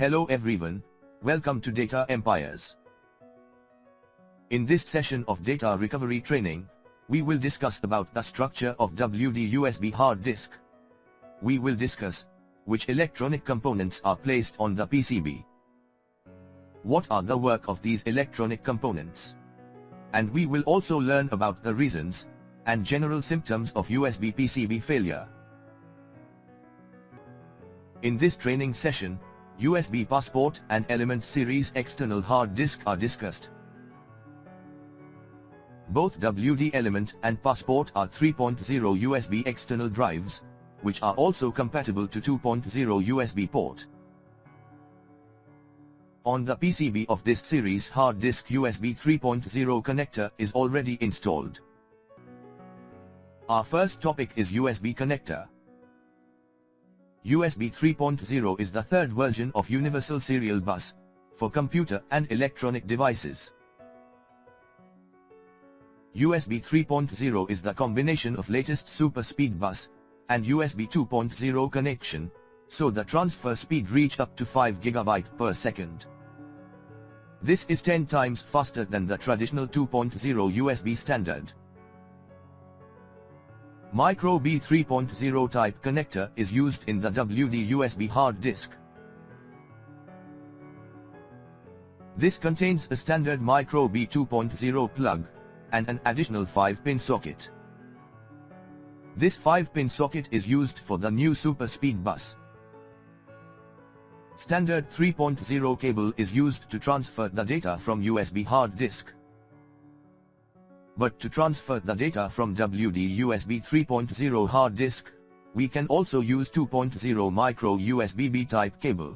Hello everyone, welcome to Data Empires. In this session of data recovery training, we will discuss about the structure of WD USB hard disk. We will discuss which electronic components are placed on the PCB. What are the work of these electronic components? And we will also learn about the reasons and general symptoms of USB PCB failure. In this training session, USB Passport and Element Series external hard disk are discussed. Both WD Element and Passport are 3.0 USB external drives, which are also compatible to 2.0 USB port. On the PCB of this series hard disk USB 3.0 connector is already installed. Our first topic is USB connector. USB 3.0 is the third version of Universal Serial Bus for computer and electronic devices. USB 3.0 is the combination of latest super speed bus and USB 2.0 connection, so the transfer speed reach up to 5 GB per second. This is 10 times faster than the traditional 2.0 USB standard. Micro B 3.0 type connector is used in the WD USB hard disk. This contains a standard Micro B 2.0 plug and an additional 5-pin socket. This 5-pin socket is used for the new super speed bus. Standard 3.0 cable is used to transfer the data from USB hard disk. But to transfer the data from WD USB 3.0 hard disk, we can also use 2.0 micro USB B type cable.